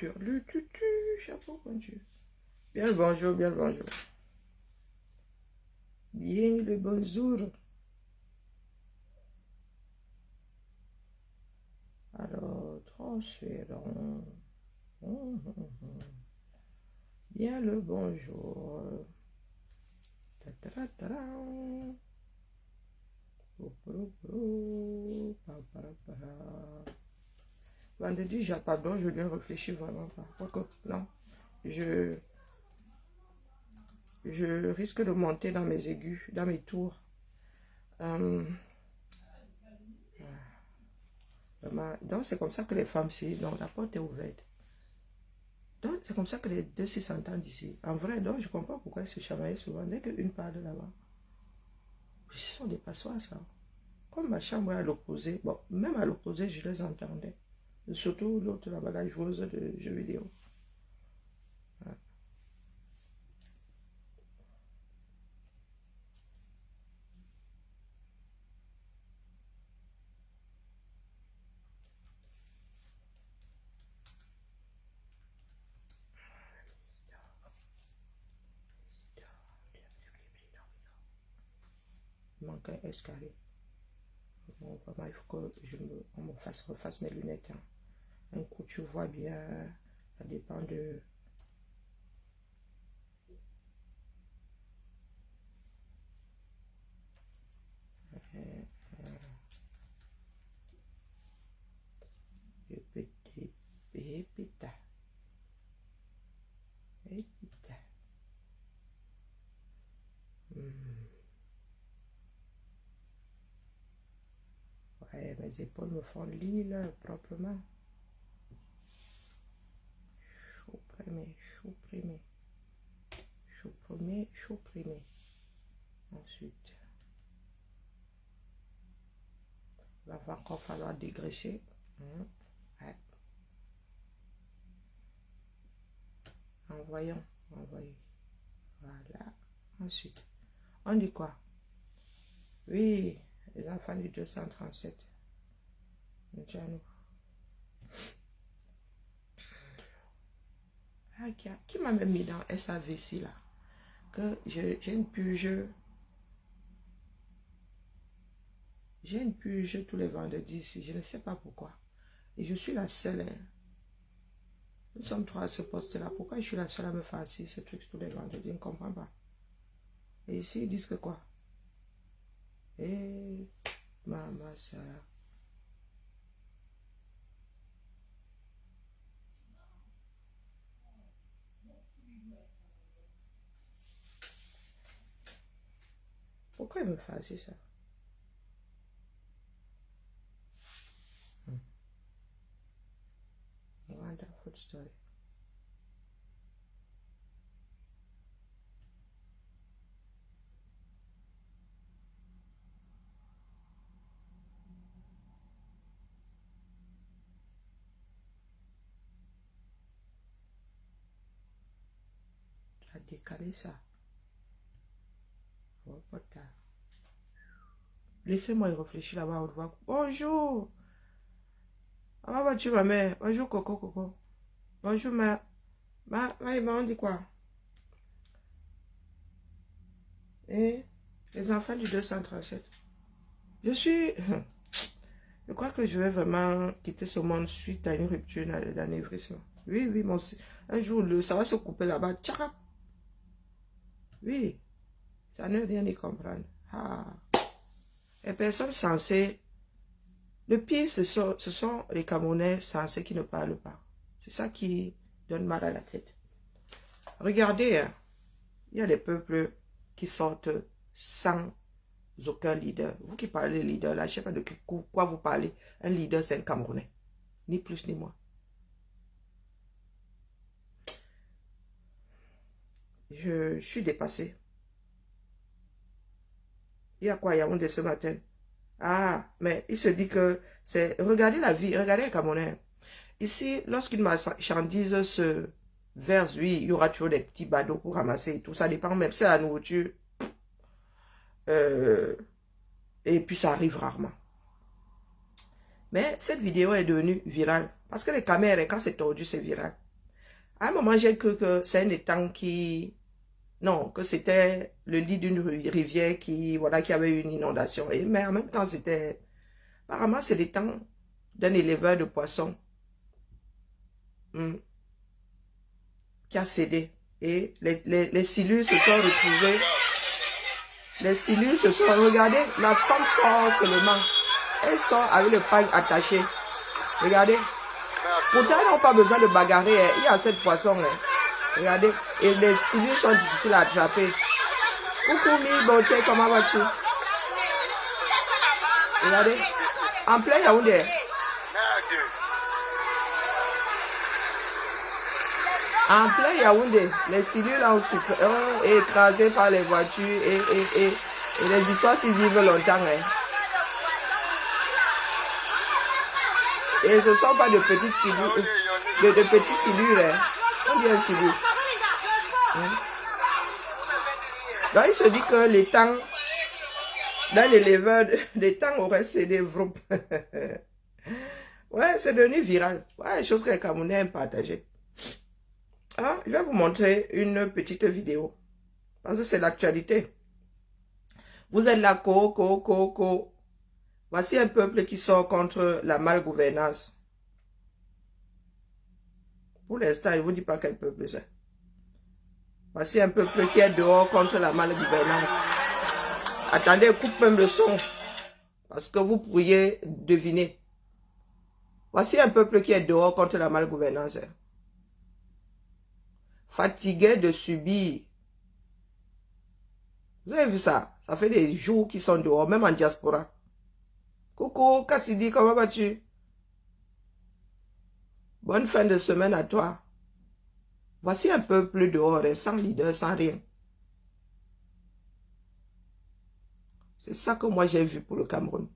voiture. Le tutu, chapeau conduit. Bien le bonjour, bien le bonjour. Bien le bonjour. Alors, transférons. Bien le bonjour. Vendredi, pardon, je ne réfléchis vraiment pas. Non, je risque de monter dans mes aigus, dans mes tours. Donc, c'est comme ça que les femmes, si, donc la porte est ouverte. Donc, c'est comme ça que les deux s'entendent ici. En vrai, donc, je comprends pourquoi ils se chamaillaient souvent. Dès qu'une part de là-bas. Ce sont des passoires, ça. Comme ma chambre est à l'opposé, bon, même à l'opposé, je les entendais. Surtout l'autre là-bas, la joueuse de jeux vidéo. Ouais. Il manque un escalier. Bon, vraiment, il faut que on me refasse mes lunettes. Hein. Un coup, tu vois bien, ça dépend de... Ouais, mes épaules me font l'île proprement. Chaud primé. Ensuite, il va encore falloir dégraisser. Ouais. Envoyons. Voilà. Ensuite, on dit quoi? Oui, les enfants du 237. Ah, qui m'a même mis dans SAVC là? Que j'ai une purge. J'ai une purge tous les vendredis ici. Je ne sais pas pourquoi. Et je suis la seule. Hein. Nous sommes trois à ce poste-là. Pourquoi je suis la seule à me faire ce truc tous les vendredis? Je ne comprends pas. Et ici, ils disent que quoi? Et maman, ça. Pourquoi ils me font ça? Wonderful story. Tu as décalé ça. Oh, putain. Laissez-moi y réfléchir là-bas au revoir. Bonjour. Comment vas-tu, ma mère? Bonjour, Coco. Bonjour, on dit quoi? Et les enfants du 237. Je crois que je vais vraiment quitter ce monde suite à une rupture d'anévrisme. Oui, un jour, ça va se couper là-bas. Tchakap. Oui, ça ne rien y comprendre. Ah. Les personnes sensées, le pire, ce sont les Camerounais sensés qui ne parlent pas. C'est ça qui donne mal à la tête. Regardez, hein, il y a des peuples qui sortent sans aucun leader. Vous qui parlez de leader, là, je ne sais pas de quoi vous parlez. Un leader, c'est un Camerounais. Ni plus ni moins. Je suis dépassé. Il y a quoi, Yaoundé ce matin? Ah, mais il se dit que c'est... Regardez la vie, regardez les Camerounais. Ici, lorsqu'une marchandise se verse, oui, il y aura toujours des petits badauds pour ramasser et tout. Ça dépend même, c'est la nourriture. Et puis ça arrive rarement. Mais cette vidéo est devenue virale. Parce que les caméras, quand c'est tordu, c'est viral. À un moment, j'ai cru que c'est un étang qui... Non, que c'était le lit d'une rivière qui, voilà, qui avait eu une inondation. Mais en même temps, c'était... Apparemment, c'est l'étang d'un éleveur de poissons qui a cédé. Et les silures se sont retrouvés. Les silures se sont... Regardez, la femme sort seulement. Elle sort avec le pagne attaché. Regardez. Pourtant, ils n'ont pas besoin de bagarrer. Hein. Il y a assez de poissons. Hein. Regardez. Et les silures sont difficiles à attraper. Coucou, Mi, beauté, comment vas-tu? Regardez. En plein Yaoundé. En plein Yaoundé. Les silures là ont souffert, écrasés par les voitures et les histoires s'y vivent longtemps. Hein. Et ce ne sont pas de petites silures. De petits silures. Hein. On dit un silure. Donc il se dit que les temps, dans l'éleveur, les temps auraient cédé. Ouais, c'est devenu viral. Ouais, chose que les Camerounais aiment partager. Alors, je vais vous montrer une petite vidéo. Parce que c'est l'actualité. Vous êtes là, co. Voici un peuple qui sort contre la malgouvernance. Pour l'instant, il ne vous dit pas quel peuple c'est. Voici un peuple qui est dehors contre la malgouvernance. Attendez, coupe même le son. Parce que vous pourriez deviner. Voici un peuple qui est dehors contre la malgouvernance. Fatigué de subir. Vous avez vu ça? Ça fait des jours qu'ils sont dehors, même en diaspora. Coucou, Cassidy, comment vas-tu? Bonne fin de semaine à toi. Voici un peuple dehors, sans leader, sans rien. C'est ça que moi j'ai vu pour le Cameroun.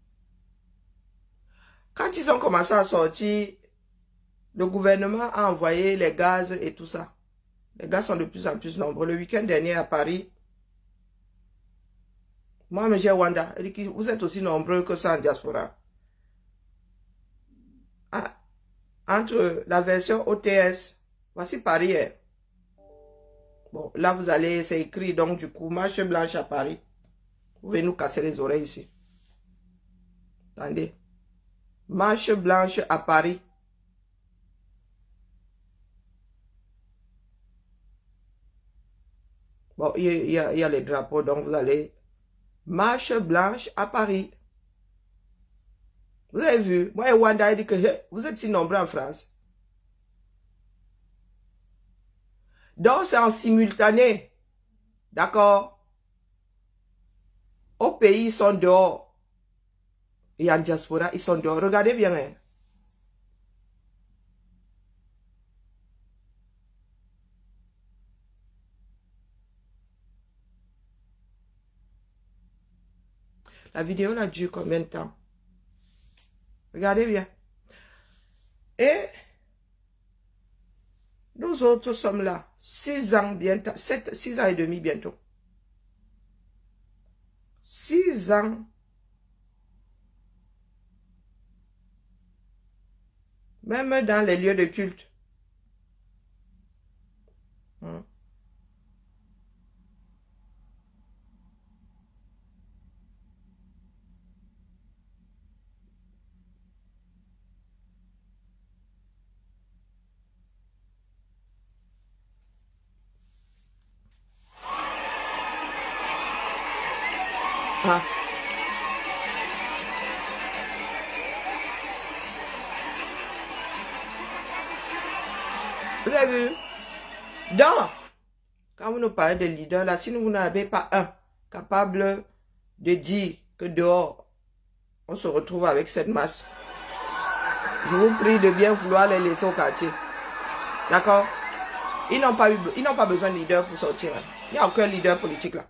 Quand ils ont commencé à sortir, le gouvernement a envoyé les gaz et tout ça. Les gaz sont de plus en plus nombreux. Le week-end dernier à Paris, moi, j'ai Wanda. Elle dit que vous êtes aussi nombreux que ça en diaspora. Ah, entre la version OTS, voici Paris. Hein. Bon, là, vous allez, c'est écrit, donc du coup, marche blanche à Paris. Vous pouvez nous casser les oreilles ici. Attendez. Marche blanche à Paris. Bon, il y a les drapeaux, donc vous allez... Marche blanche à Paris. Vous avez vu? Moi et Wanda dit que vous êtes si nombreux en France. Donc, c'est en simultané. D'accord? Au pays, ils sont dehors. Et en diaspora, ils sont dehors. Regardez bien. Hein. La vidéo, là, dure combien de temps? Regardez bien. Et nous autres sommes là. 6 ans bientôt. 6 ans et demi bientôt. 6 ans. Même dans les lieux de culte. Ah. Vous avez vu? Donc, quand vous nous parlez de leader, là, si vous n'avez pas un capable de dire que dehors, on se retrouve avec cette masse, je vous prie de bien vouloir les laisser au quartier. D'accord? Ils n'ont pas besoin de leader pour sortir. Hein. Il n'y a aucun leader politique là.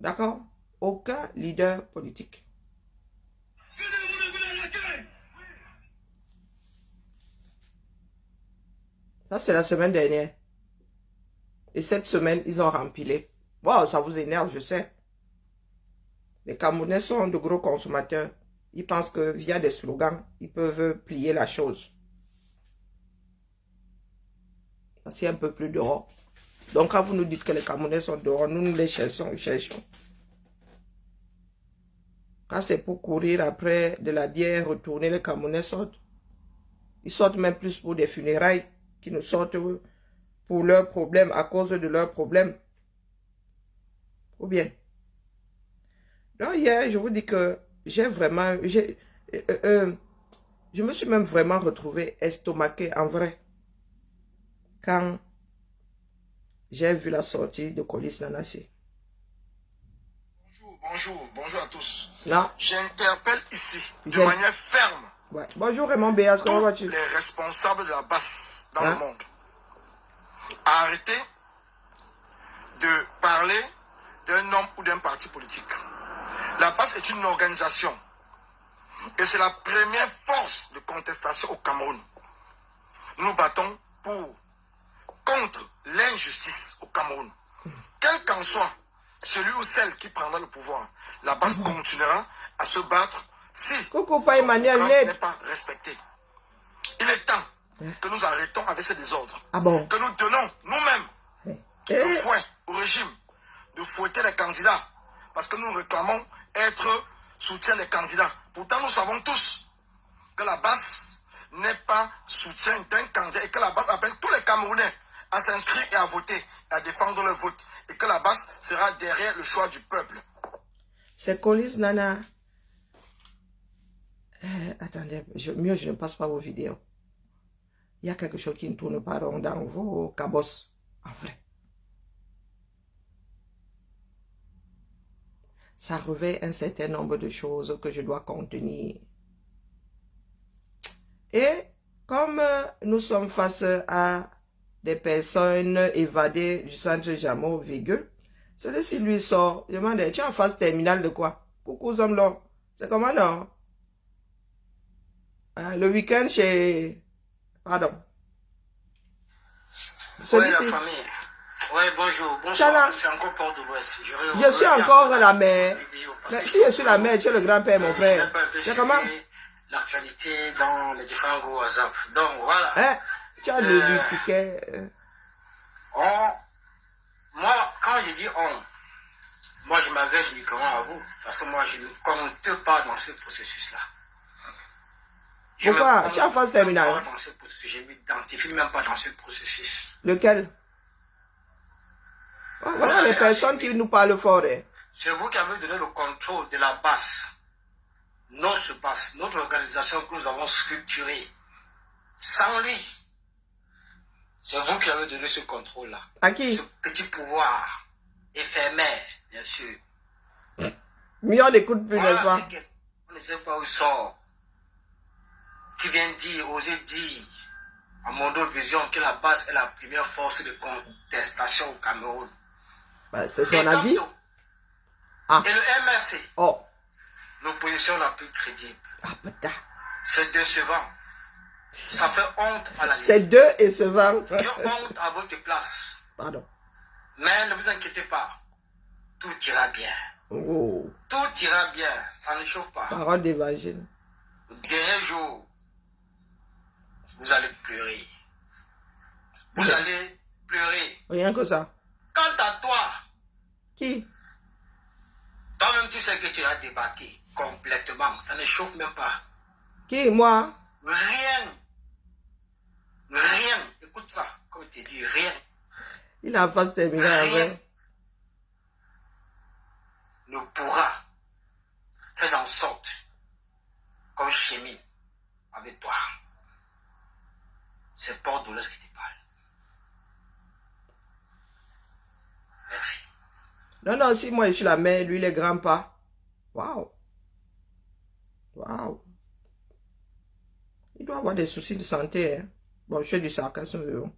D'accord? Aucun leader politique. Ça, c'est la semaine dernière. Et cette semaine, ils ont rempilé. Wow, ça vous énerve, je sais. Les Camerounais sont de gros consommateurs. Ils pensent que via des slogans, ils peuvent plier la chose. Parce qu'il y a un peu plus dehors. Donc, quand vous nous dites que les Camerounais sont dehors, nous les cherchons. Quand c'est pour courir après de la bière, retourner, les Camerounais sortent. Ils sortent même plus pour des funérailles qu'ils nous sortent pour leurs problèmes, à cause de leurs problèmes. Ou bien. Donc, hier, je vous dis que j'ai vraiment... je me suis même vraiment retrouvé estomaqué en vrai. Quand j'ai vu la sortie de Colis Nanassé. Bonjour à tous. Non. J'interpelle ici de manière ferme. Ouais. Bonjour Raymond Béas, comment vas-tu? Les responsables de la basse dans le monde. Arrêtez de parler d'un homme ou d'un parti politique. La basse est une organisation. Et c'est la première force de contestation au Cameroun. Nous nous battons contre l'injustice au Cameroun. Quel qu'en soit celui ou celle qui prendra le pouvoir, la base continuera à se battre si son programme n'est pas respecté. Il est temps que nous arrêtons avec ces désordres. Que nous donnons nous-mêmes le fouet au régime de fouetter les candidats. Parce que nous réclamons être soutien des candidats. Pourtant, nous savons tous que la base n'est pas soutien d'un candidat et que la base appelle tous les Camerounais à s'inscrire et à voter, à défendre le vote. Et que la base sera derrière le choix du peuple. C'est Colis Nana. Attendez, mieux je ne passe pas vos vidéos. Il y a quelque chose qui ne tourne pas rond dans vos cabosses. En vrai. Ça revêt un certain nombre de choses que je dois contenir. Et comme nous sommes face à des personnes évadées du centre Jameau, celui-ci lui sort. Je demande, tu es en phase terminale de quoi? Coucou, Zomlo. C'est comment, non? Le week-end chez... Pardon. Oui, la famille. Oui, bonjour. Bonsoir. C'est encore Port de l'Ouest. Je suis encore la mère. Mais si je suis la mère, tu es le grand-père, mon frère. C'est comment? L'actualité dans les différents groupes WhatsApp. Donc, voilà. Tu as le ticket. Moi, quand je dis on, moi je m'adresse uniquement à vous. Parce que moi, je ne compte pas dans ce processus-là. Pourquoi? Tu as phase terminale. Je ne m'identifie même pas dans ce processus. Lequel? Voilà les personnes qui nous parlent fort. C'est vous qui avez donné le contrôle de la base. Notre organisation que nous avons structurée. Sans lui. C'est vous qui avez donné ce contrôle-là. À qui? Ce petit pouvoir éphémère, bien sûr. Mais on n'écoute plus, n'est-ce pas? On ne sait pas où il sort. Qui vient dire, oser dire, à Mondo Vision, que la base est la première force de contestation au Cameroun. C'est son avis. Et le MRC, l'opposition la plus crédible. C'est décevant. Ça fait honte à la vie. C'est décevant. Honte à votre place. Pardon. Mais ne vous inquiétez pas. Tout ira bien. Tout ira bien. Ça ne chauffe pas. Parole d'évangile. Le dernier jour, vous allez pleurer. Vous allez pleurer. Rien que ça. Quant à toi. Qui? Toi-même, tu sais que tu as débattu complètement. Ça ne chauffe même pas. Qui? Moi? Rien. Rien. Écoute ça. Comme je te dis, rien. Il a en phase terminale. Rien ne pourra faire en sorte qu'on chemine avec toi. C'est Port de l'Ouest qui te parle. Merci. Non, si moi je suis la mère, lui les grands-pas. Waouh. Il doit avoir des soucis de santé. Hein. Bon, je fais du sarcasme.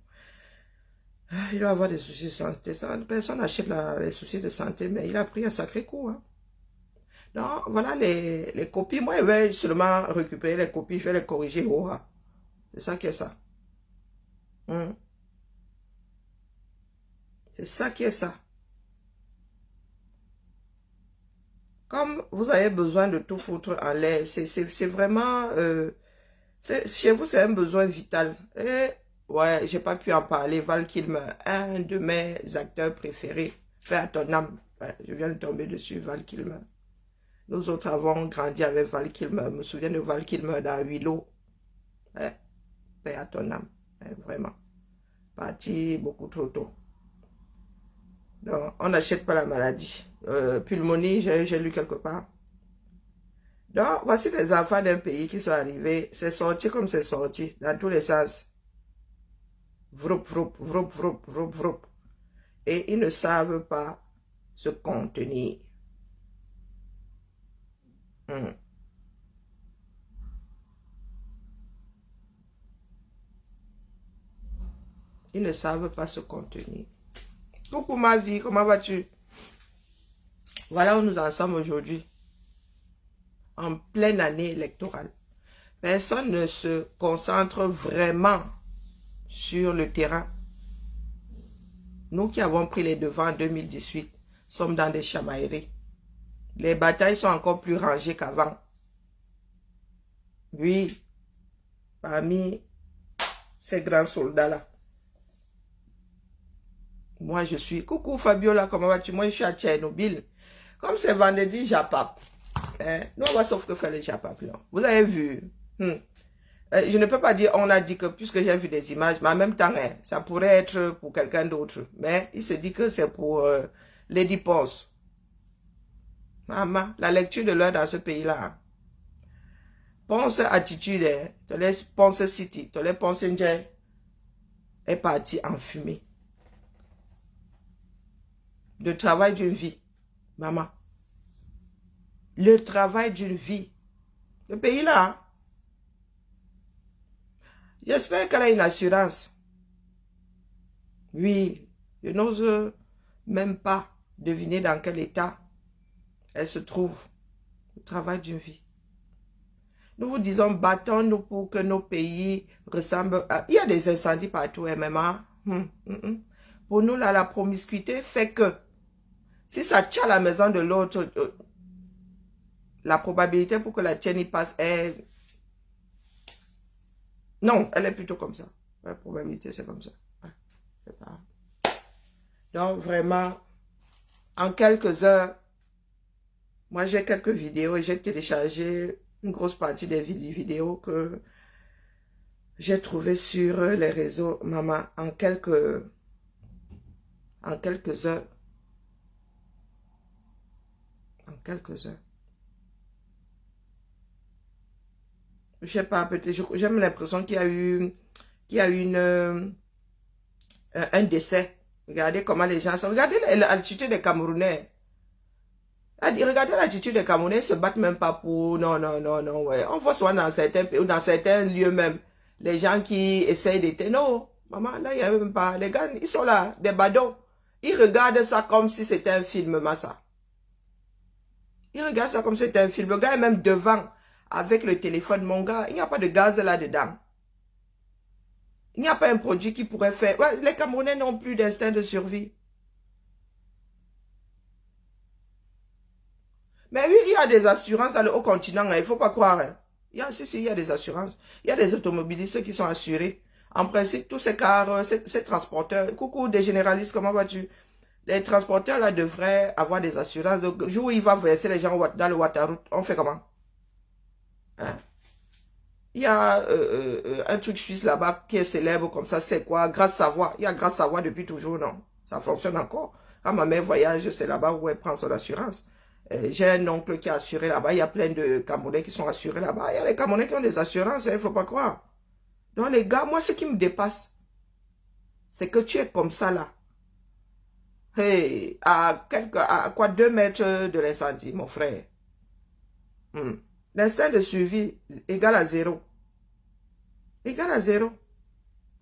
Il doit avoir des soucis de santé. Personne n'achète les soucis de santé, mais il a pris un sacré coup. Hein. Non, voilà les copies. Moi, je vais seulement récupérer les copies, je vais les corriger. C'est ça qui est ça. C'est ça qui est ça. Comme vous avez besoin de tout foutre en l'air, c'est vraiment... chez vous, c'est un besoin vital. Et Ouais, j'ai pas pu en parler. Val Kilmer, un de mes acteurs préférés. Fais à ton âme. Ouais, je viens de tomber dessus, Val Kilmer. Nous autres avons grandi avec Val Kilmer. Je me souviens de Val Kilmer dans Willow. Ouais, fais à ton âme. Ouais, vraiment. Parti beaucoup trop tôt. Donc, on n'achète pas la maladie. Pulmonie, j'ai lu quelque part. Donc, voici les enfants d'un pays qui sont arrivés. C'est sorti comme c'est sorti, dans tous les sens. Vroup, vroup, vroup, vroup, vroup, vroup. Et ils ne savent pas se contenir. Ils ne savent pas se contenir. Coucou ma vie, comment vas-tu? Voilà où nous en sommes aujourd'hui. En pleine année électorale. Personne ne se concentre vraiment sur le terrain. Nous qui avons pris les devants en 2018, sommes dans des chamailleries. Les batailles sont encore plus rangées qu'avant. Oui, parmi ces grands soldats-là. Moi, je suis... Coucou Fabiola, comment vas-tu? Moi, je suis à Tchernobyl. Comme c'est vendredi, j'appap. Nous, on va sauf que faire les japap, là. Vous avez vu? Je ne peux pas dire, on a dit que, puisque j'ai vu des images, mais en même temps, ça pourrait être pour quelqu'un d'autre. Mais il se dit que c'est pour Lady Ponce. Maman, la lecture de l'heure dans ce pays-là. Ponce attitude, te laisse Ponce City, te laisse Ponce Ndje, est parti en fumée. Le travail d'une vie, maman. Le travail d'une vie. Le pays-là, hein? J'espère qu'elle a une assurance. Oui, je n'ose même pas deviner dans quel état elle se trouve. Le travail d'une vie. Nous vous disons, battons-nous pour que nos pays ressemblent à... Il y a des incendies partout, MMA. Pour nous, là, la promiscuité fait que si ça tient la maison de l'autre, la probabilité pour que la tienne y passe est... Non, elle est plutôt comme ça. La probabilité, c'est comme ça. Ouais, pas... Donc, vraiment, en quelques heures, moi, j'ai quelques vidéos et j'ai téléchargé une grosse partie des vidéos que j'ai trouvées sur les réseaux. Maman, en quelques heures. En quelques heures. Je sais pas, peut-être, j'ai l'impression qu'il y a eu, un décès. Regardez comment les gens sont. Regardez l'attitude des Camerounais. Regardez l'attitude des Camerounais, ils se battent même pas pour... Non, ouais. On voit souvent dans certains pays ou dans certains lieux même, les gens qui essayent d'éteindre. Non, maman, là, il n'y a même pas. Les gars, ils sont là, des badauds. Ils regardent ça comme si c'était un film, massa. Ils regardent ça comme si c'était un film. Le gars est même devant, avec le téléphone. Mon gars, il n'y a pas de gaz là-dedans. Il n'y a pas un produit qui pourrait faire... Ouais, les Camerounais n'ont plus d'instinct de survie. Mais oui, il y a des assurances dans le haut continent, hein, il ne faut pas croire. Hein. Il y a des assurances. Il y a des automobilistes qui sont assurés. En principe, tous ces cars, ces transporteurs, coucou des généralistes, comment vas-tu? Les transporteurs là devraient avoir des assurances. Donc, le jour où il va verser les gens dans le Waterroute, on fait comment? Hein? Il y a un truc suisse là-bas qui est célèbre comme ça, c'est quoi? Grasse Savoie. Il y a Grasse Savoie depuis toujours, non? Ça fonctionne encore. Quand ma mère voyage, c'est là-bas où elle prend son assurance. J'ai un oncle qui est assuré là-bas. Il y a plein de Camerounais qui sont assurés là-bas. Il y a les Camerounais qui ont des assurances, il ne faut pas croire. Donc les gars, moi ce qui me dépasse, c'est que tu es comme ça là. Hey, à quoi 2 mètres de l'incendie, mon frère. L'instinct de survie égale à 0. Égal à 0.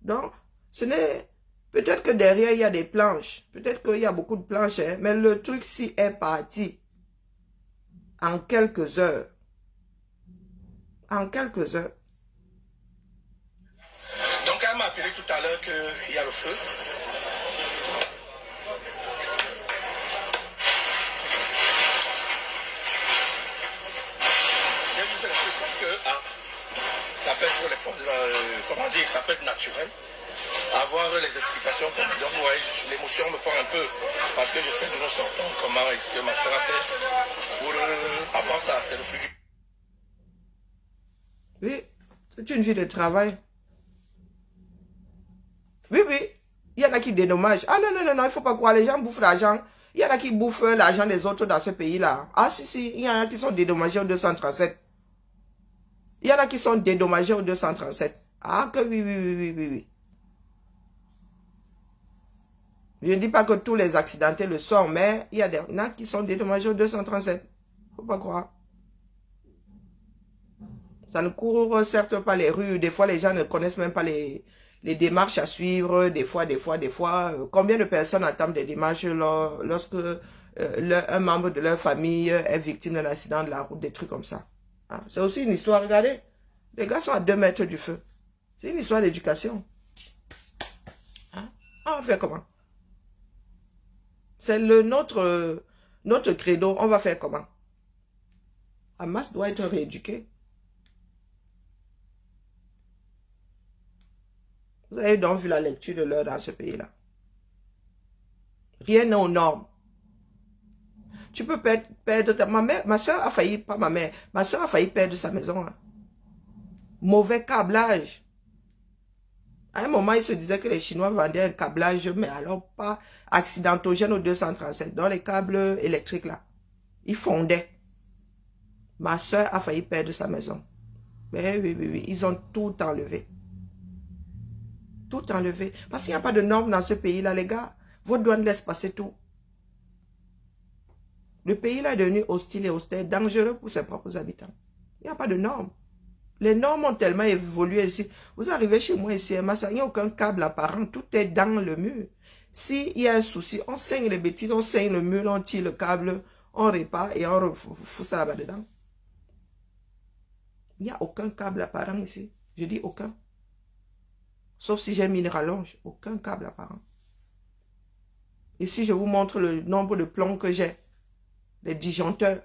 Donc, ce n'est... Peut-être que derrière, il y a des planches. Peut-être qu'il y a beaucoup de planches, hein, mais le truc si est parti en quelques heures. En quelques heures. Donc, elle m'a appelé tout à l'heure qu'il y a le feu. J'ai juste l'impression que ça peut être pour les forces, comment dire, ça peut être naturel. avoir les explications. Donc vous voyez, l'émotion me prend un peu parce que je sais que nous sortons comment est-ce que ma soeur a fait pour avoir ça, c'est le futur. Oui, c'est une vie de travail. Oui, oui. Il y en a qui dédommagent. Ah non, non, non, non, il ne faut pas croire. Les gens bouffent l'argent. Il y en a qui bouffent l'argent des autres dans ce pays-là. Ah si, si. Il y en a qui sont dédommagés au 237. Il y en a qui sont dédommagés au 237. Ah que oui, oui, oui, oui, oui, oui. Je ne dis pas que tous les accidentés le sont, mais il y en a qui sont dédommagés au 237. Il ne faut pas croire. Ça ne court certes pas les rues. Des fois, les gens ne connaissent même pas les démarches à suivre. Des fois. Combien de personnes attendent des démarches lorsque un membre de leur famille est victime d'un accident de la route, des trucs comme ça. Hein? C'est aussi une histoire, regardez. Les gars sont à 2 mètres du feu. C'est une histoire d'éducation. Hein? On va faire comment? C'est notre credo. On va faire comment? Hamas doit être rééduqué. Vous avez donc vu la lecture de l'heure dans ce pays-là. Rien n'est aux normes. Tu peux perdre ta... Ma soeur a failli, pas ma mère, ma soeur a failli perdre sa maison. Hein. Mauvais câblage. À un moment, il se disait que les Chinois vendaient un câblage, mais alors pas accidentogène au 237, dans les câbles électriques là. Ils fondaient. Ma soeur a failli perdre sa maison. Mais oui, oui, oui, ils ont tout enlevé. Tout enlevé. Parce qu'il n'y a pas de normes dans ce pays-là, les gars. Votre douane laisse passer tout. Le pays-là est devenu hostile et austère, dangereux pour ses propres habitants. Il n'y a pas de normes. Les normes ont tellement évolué ici. Vous arrivez chez moi ici, il n'y a aucun câble apparent. Tout est dans le mur. S'il y a un souci, on saigne les bêtises, on saigne le mur, on tire le câble, on répare et on fout ça là-bas dedans. Il n'y a aucun câble apparent ici. Je dis aucun. Sauf si j'ai mis une rallonge. Aucun câble apparent. Ici, je vous montre le nombre de plombs que j'ai. Les disjoncteurs.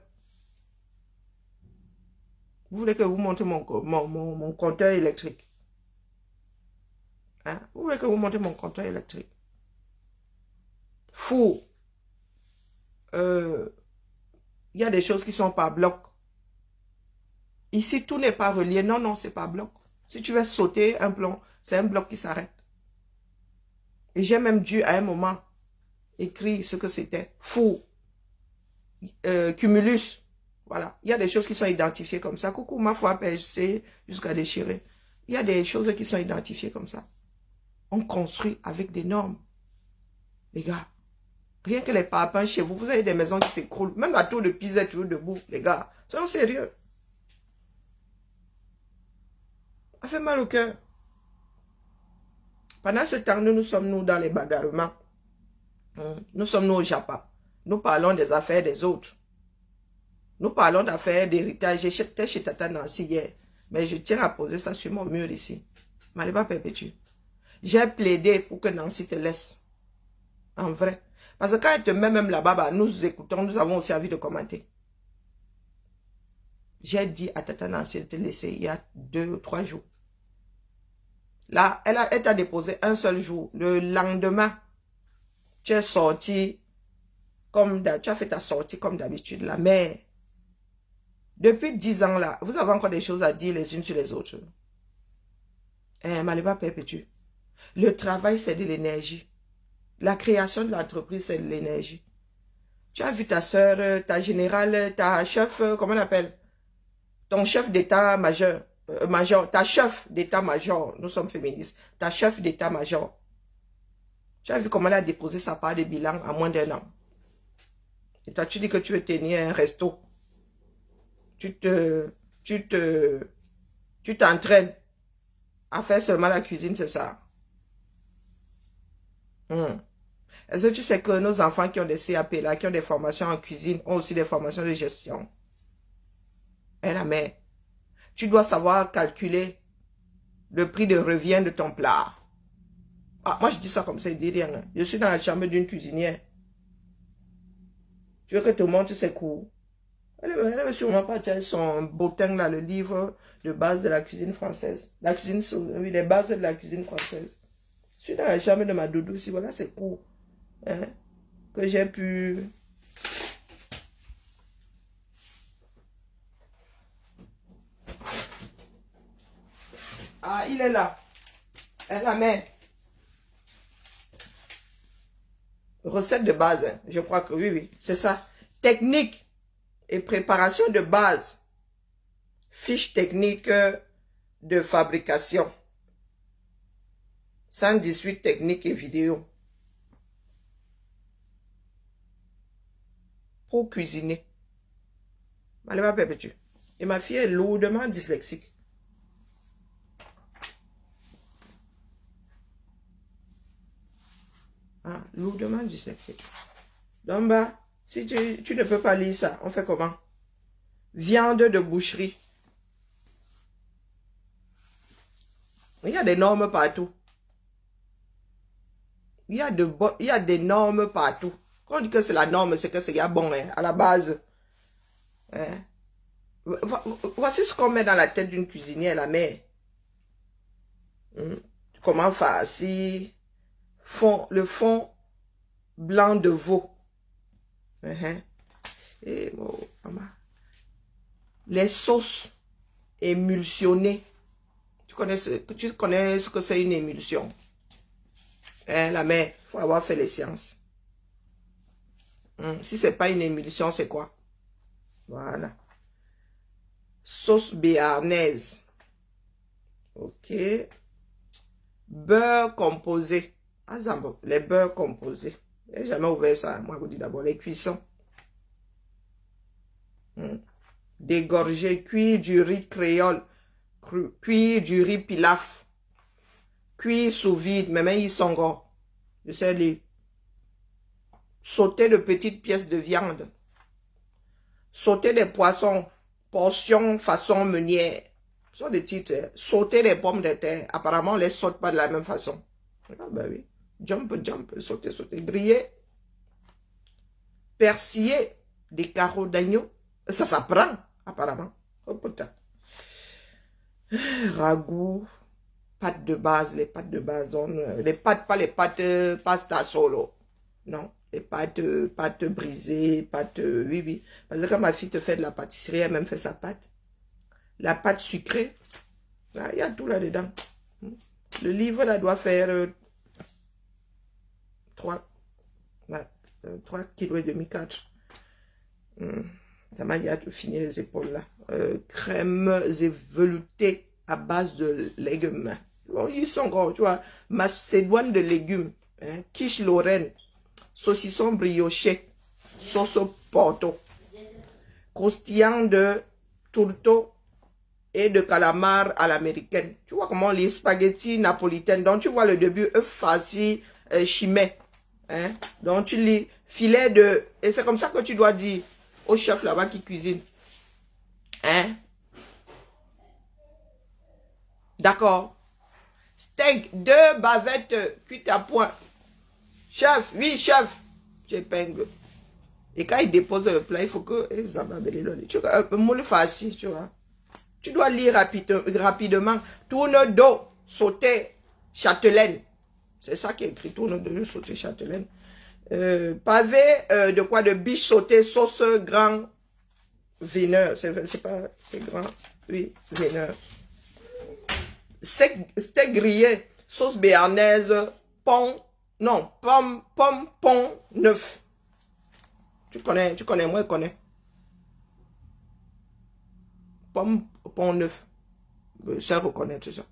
Vous voulez que je vous montre mon compteur électrique? Hein? Vous voulez que je vous montre mon compteur électrique? Fou. Il y a des choses qui sont par bloc. Ici, tout n'est pas relié. Non, non, c'est pas bloc. Si tu veux sauter un plomb, c'est un bloc qui s'arrête. Et j'ai même dû, à un moment, écrire ce que c'était. Fou. Cumulus. Voilà. Il y a des choses qui sont identifiées comme ça. Coucou, ma foi, PHC, jusqu'à déchirer. Il y a des choses qui sont identifiées comme ça. On construit avec des normes. Les gars. Rien que les parpaings chez vous, vous avez des maisons qui s'écroulent. Même la tour de Pisa est toujours debout, les gars. Soyons sérieux. Ça fait mal au cœur. Pendant ce temps, nous sommes dans les bagarrements. Nous sommes au Japon. Nous parlons des affaires des autres. Nous parlons d'affaires d'héritage. J'étais chez Tata Nancy hier. Mais je tiens à poser ça sur mon mur ici. Maliba perpétue. J'ai plaidé pour que Nancy te laisse. En vrai. Parce que quand elle te met même là-bas, nous écoutons, nous avons aussi envie de commenter. J'ai dit à Tata Nancy de te laisser il y a 2 ou 3 jours. Là, elle t'a déposé un seul jour. Le lendemain, tu es sorti tu as fait ta sortie comme d'habitude là. Mais depuis 10 ans là, vous avez encore des choses à dire les unes sur les autres. Maliba perpétue. Le travail, c'est de l'énergie. La création de l'entreprise, c'est de l'énergie. Tu as vu ta soeur, ta générale, ta chef, comment on appelle? Ton chef d'état-major. Ta chef d'état-major, nous sommes féministes, ta chef d'état-major. Tu as vu comment elle a déposé sa part de bilan à moins d'1 an. Et toi, tu dis que tu veux tenir un resto. Tu t'entraînes à faire seulement la cuisine, c'est ça. Est-ce que tu sais que nos enfants qui ont des CAP là, qui ont des formations en cuisine, ont aussi des formations de gestion? La mère. Tu dois savoir calculer le prix de revient de ton plat. Ah, moi je dis ça comme ça, il dit rien. Hein. Je suis dans la chambre d'une cuisinière. Tu veux que je te montre ses cours? Elle va sûrement partir son bottin là, le livre de base de la cuisine française. La cuisine, oui, les bases de la cuisine française. Je suis dans la chambre de ma doudou aussi. Voilà, c'est court. Hein, que j'ai pu... Ah, il est là. Elle la met. Recette de base, hein. Je crois que oui, oui, c'est ça. Technique et préparation de base. Fiche technique de fabrication. 118 techniques et vidéos. Pour cuisiner. Allez, ma perpétue. Et ma fille est lourdement dyslexique. Ah, lourdement dyslexique. Donc, bah, si tu ne peux pas lire ça, on fait comment? Viande de boucherie. Il y a des normes partout. Il y a des normes partout. Quand on dit que c'est la norme, c'est que c'est bon, hein, à la base. Hein. Voici ce qu'on met dans la tête d'une cuisinière, la mère. Comment farcir le fond blanc de veau. Et bon, maman. Les sauces émulsionnées. Tu connais ce que c'est une émulsion? Hein, la mère, il faut avoir fait les sciences. Si ce n'est pas une émulsion, c'est quoi? Voilà. Sauce béarnaise. Ok. Beurre composé. Ah, Zambo, les beurres composés. Je n'ai jamais ouvert ça. Moi, je vous dis d'abord les cuissons. Dégorger, cuire du riz créole. Cuire du riz pilaf. Cuire sous vide, mais même ils sont gros. Je sais les. Sauter de petites pièces de viande. Sauter des poissons. Portions façon meunière. Ce sont des titres. Sauter des pommes de terre. Apparemment, on ne les saute pas de la même façon. Ah ben oui. Jump, jump, sauter, sauter. Griller. Persiller des carreaux d'agneau. Ça s'apprend, apparemment. Oh putain. Ragoût. Pâtes de base, les pâtes de base. Les pâtes, pas les pâtes pasta solo. Non. Les pâtes brisées, pâtes... oui, oui. Parce que quand ma fille te fait de la pâtisserie, elle même fait sa pâte. La pâte sucrée. Là, il y a tout là-dedans. Le livre, là, doit faire 3 kg et demi, 4. Ça m'a dit à tout finir les épaules, là. Crèmes et veloutés à base de légumes. Bon, ils sont gros, tu vois. Macédoine de légumes. Hein, quiche Lorraine. Saucisson brioché, sauce porto, croustillant de tourteau et de calamar à l'américaine. Tu vois comment les spaghettis napolitaines, donc tu vois le début, œuf farci, chimay. Hein? Donc tu lis filet de... Et c'est comme ça que tu dois dire au chef là-bas qui cuisine. Hein? D'accord. Steak, 2 bavettes cuites à point. Chef, oui, chef. J'épingle. Et quand il dépose le plat, il faut que... Tu vois, moule farci, tu vois. Tu dois lire rapidement. Tourne d'eau, sauté, châtelaine. C'est ça qui est écrit. Tourne d'eau, sauté, châtelaine. Pavé de quoi? De biche sautée, sauce grand veineur. C'est pas... C'est grand. Oui, veineur. Steak grillé, sauce béarnaise, pont. Non, pomme, pont neuf. Tu connais, moi je connais. Pomme, pont neuf. Ça reconnaître ça.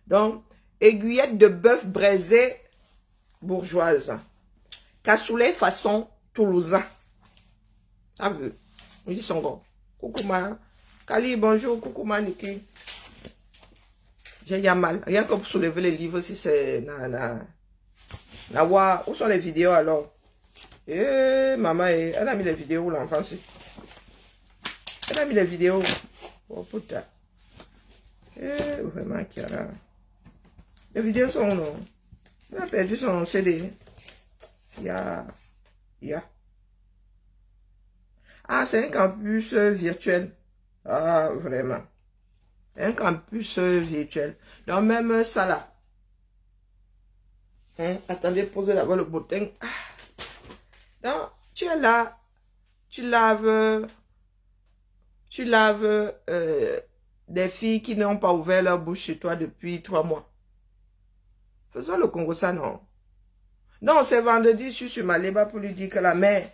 Donc, aiguillette de bœuf braisé bourgeoise. Cassoulet façon toulousain. Ah oui, ils sont gros. Coucouma. Kali, bonjour, coucouma, Niki. J'ai mal. Rien que pour soulever les livres, si c'est... Où sont les vidéos alors? Eh, maman, elle a mis les vidéos l'enfant aussi. Elle a mis les vidéos. Oh putain. Eh, vraiment, Kiara. Les vidéos sont non. Elle a perdu son CD. Ya. Ah, c'est un campus virtuel. Ah, vraiment. Un campus virtuel. Donc même ça là. Hein? Attendez, posez d'abord le bottin. Ah. Non, tu es là. Tu laves des filles qui n'ont pas ouvert leur bouche chez toi depuis 3 mois. Faisons le Congo ça, non. Non, c'est vendredi, je suis sur Maléba pour lui dire que la mère,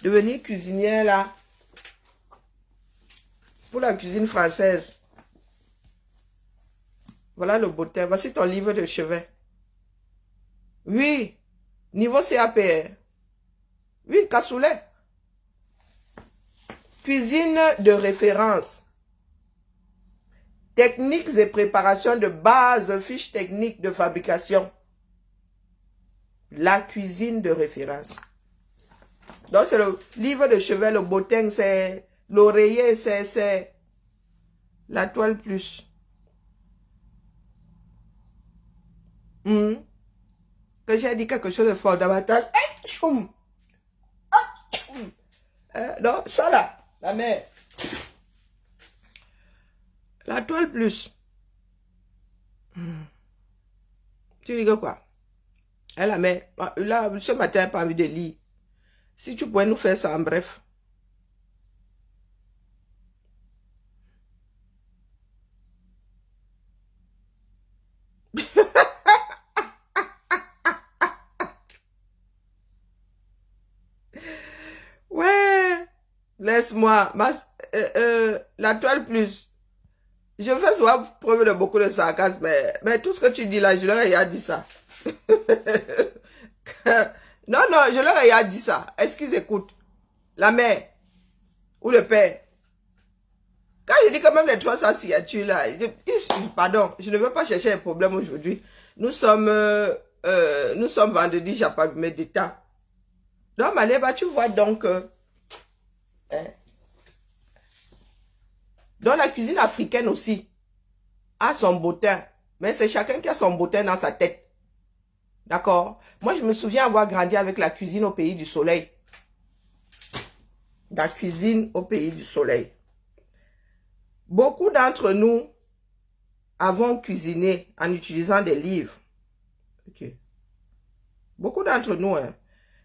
devenir cuisinière là, pour la cuisine française. Voilà le bottin. Voici ton livre de chevet. Oui, niveau CAPR. Oui, cassoulet. Cuisine de référence. Techniques et préparations de base, fiches techniques de fabrication. La cuisine de référence. Donc, c'est le livre de chevet, le bottin, c'est l'oreiller, c'est la toile plus. Que j'ai dit quelque chose de fondamental. Non, ça là, la mère. La toile plus. Tu dis que quoi? La mère, là, ce matin, pas envie de lire. Si tu pouvais nous faire ça en bref. Ouais, laisse-moi. La toile plus. Je fais souvent preuve de beaucoup de sarcasme, mais tout ce que tu dis là, je leur ai dit ça. Non, non, je leur ai dit ça. Est-ce qu'ils écoutent? La mère ou le père? Quand je dis quand même les 300 signatures là, pardon, je ne veux pas chercher un problème aujourd'hui. Nous sommes vendredi, j'ai pas mis de temps. Donc, Maléba, tu vois donc, dans la cuisine africaine aussi, a son bottin. Mais c'est chacun qui a son bottin dans sa tête. D'accord? Moi, je me souviens avoir grandi avec la cuisine au pays du soleil. La cuisine au pays du soleil. Beaucoup d'entre nous avons cuisiné en utilisant des livres. Okay. Beaucoup d'entre nous, hein.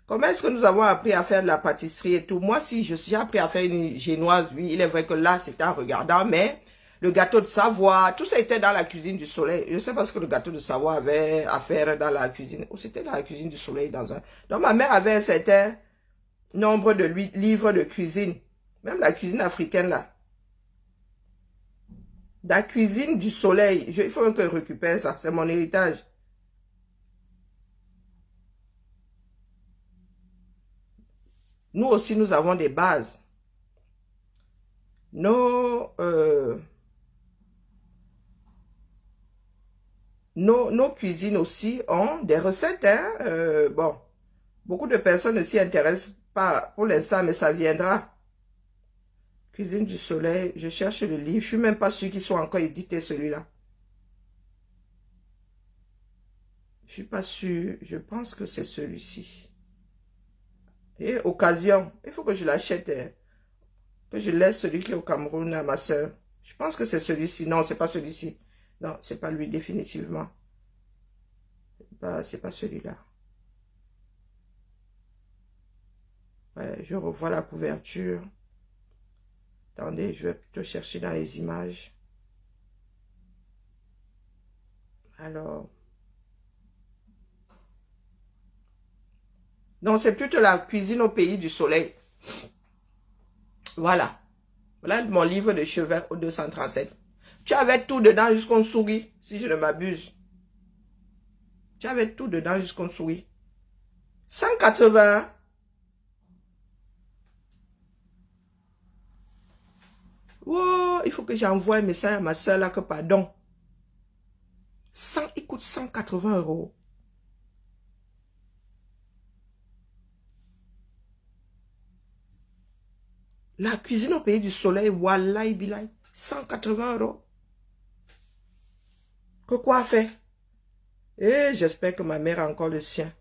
Comment est-ce que nous avons appris à faire de la pâtisserie et tout? Moi, si j'ai appris à faire une génoise, oui, il est vrai que là, c'était en regardant, mais le gâteau de Savoie, tout ça était dans la cuisine du soleil. Je sais pas ce que le gâteau de Savoie avait à faire dans la cuisine. Ou c'était dans la cuisine du soleil dans un... Donc, ma mère avait un certain nombre de livres de cuisine. Même la cuisine africaine, là. La cuisine du soleil. Il faut que je récupère ça. C'est mon héritage. Nous aussi, nous avons des bases. Nos cuisines aussi ont des recettes. Hein? Bon, beaucoup de personnes ne s'y intéressent pas pour l'instant, mais ça viendra. Cuisine du soleil, je cherche le livre. Je suis même pas sûre qu'il soit encore édité celui-là. Je suis pas sûre. Je pense que c'est celui-ci. Et occasion, il faut que je l'achète. Hein? Que je laisse celui qui est au Cameroun à ma soeur. Je pense que c'est celui-ci. Non, c'est pas celui-ci. Non, c'est pas lui définitivement. C'est pas celui-là. Ouais, je revois la couverture. Attendez, je vais plutôt chercher dans les images. Alors. Non, c'est plutôt la cuisine au pays du soleil. Voilà. Voilà mon livre de chevet au 237. Tu avais tout dedans jusqu'on sourit, si je ne m'abuse. Tu avais tout dedans jusqu'on sourit. 180. Wow, il faut que j'envoie un message à ma soeur là que pardon. Il coûte 180 €. La cuisine au pays du soleil, wallahi bilay, 180 €. Que quoi faire? Et j'espère que ma mère a encore le sien.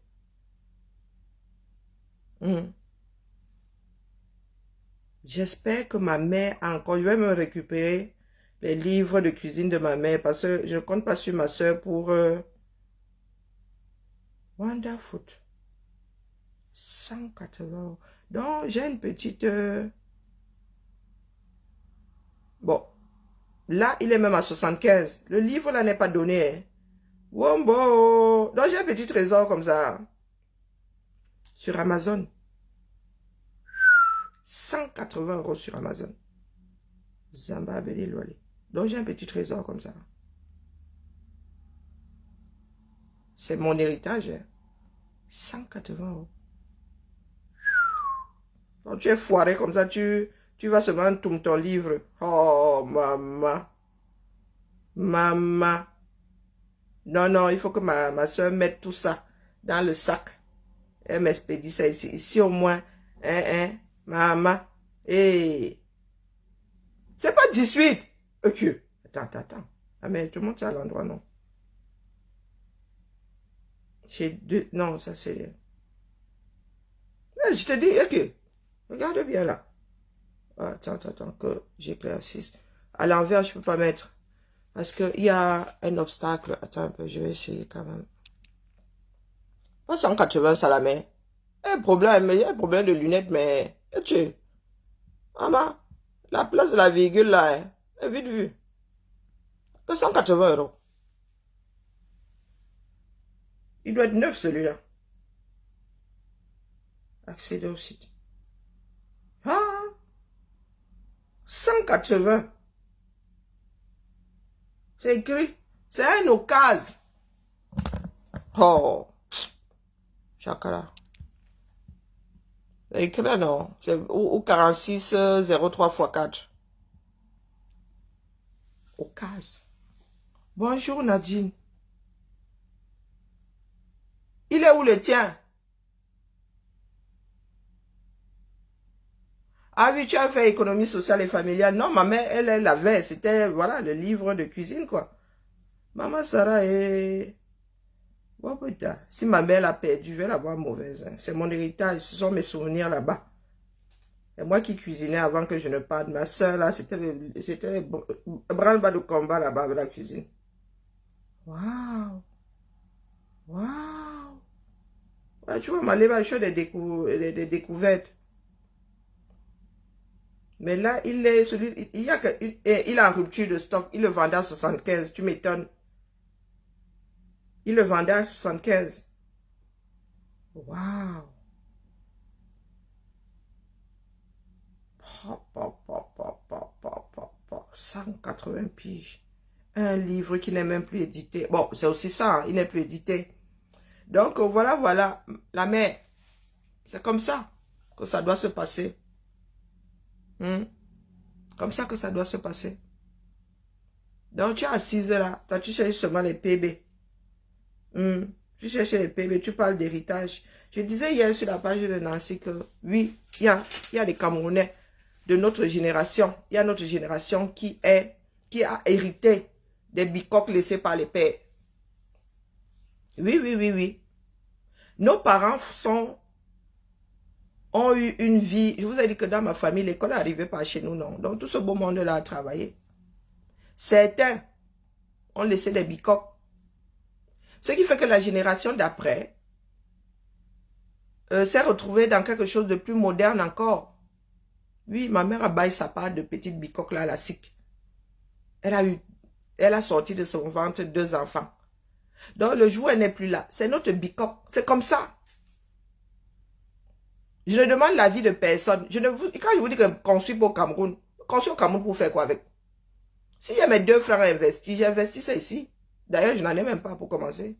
J'espère que ma mère a encore... Je vais me récupérer les livres de cuisine de ma mère parce que je ne compte pas sur ma soeur pour... Wanda Foot. 180 €. Donc, j'ai une petite... Bon. Là, il est même à 75. Le livre, là, n'est pas donné. Hein. Wombo. Donc, j'ai un petit trésor comme ça. Sur Amazon. 180 € sur Amazon. Zamba Abeli Loale. Donc, j'ai un petit trésor comme ça. C'est mon héritage. Hein. 180 €. Donc, tu es foiré comme ça, tu vas seulement tourner ton livre. Oh, maman. Maman. Non, non, il faut que ma soeur mette tout ça dans le sac. Elle m'expédie ça ici. Ici, au moins, maman. Et c'est pas 18. Ok. Attends. Ah, mais tout le monde, c'est à l'endroit, non? J'ai deux. Non, ça, c'est... Je te dis, ok. Regarde bien là. Attends, que j'éclaircisse. À l'envers, je peux pas mettre. Parce qu'il y a un obstacle. Attends un peu, je vais essayer quand même. Pas 180, ça la met. Il y a un problème de lunettes, mais... Tu maman, la place de la virgule là, hein, est vite vue. Que 180 €. Il doit être neuf celui-là. Accéder au site. Ah! 180. C'est écrit. C'est un occasion. Oh. Chakala. C'est écrit là, non? C'est ou 46 03 x 4. Occasion. Bonjour Nadine. Il est où le tien? Ah oui, tu as fait économie sociale et familiale. Non, ma mère, elle l'avait. C'était, voilà, le livre de cuisine, quoi. Maman Sarah est... Bon, putain. Si ma mère l'a perdu, je vais la voir mauvaise. Hein. C'est mon héritage. Ce sont mes souvenirs là-bas. C'est moi qui cuisinais avant que je ne parte. Ma soeur, là, c'était branle-bas de combat là-bas avec la cuisine. Waouh. Waouh. Ouais, tu vois, ma lèvre, je fais des découvertes. Mais là, il est en rupture de stock. Il le vendait à 75. Tu m'étonnes. Il le vendait à 75. Waouh. 180 piges. Un livre qui n'est même plus édité. Bon, c'est aussi ça. Hein, il n'est plus édité. Donc, voilà. La mère. C'est comme ça que ça doit se passer. Comme ça que ça doit se passer. Donc, tu es assise là. Toi, tu cherches seulement les PB. Tu cherches les PB. Tu parles d'héritage. Je disais hier sur la page de Nancy que oui, il y a des Camerounais de notre génération. Il y a notre génération qui a hérité des bicoques laissés par les pères. Oui. Nos parents ont eu une vie. Je vous ai dit que dans ma famille, l'école n'arrivait pas chez nous, non. Donc, tout ce beau monde-là a travaillé. Certains ont laissé des bicoques. Ce qui fait que la génération d'après s'est retrouvée dans quelque chose de plus moderne encore. Oui, ma mère a baillé sa part de petite bicoque là à la SIC. Elle a sorti de son ventre 2 enfants. Donc, le jour où elle n'est plus là, c'est notre bicoque. C'est comme ça. Je ne demande l'avis de personne. Quand je vous dis que construire au Cameroun, construire au Cameroun pour faire quoi avec? S'il y a mes 2 francs investis, j'investis ça ici. D'ailleurs, je n'en ai même pas pour commencer.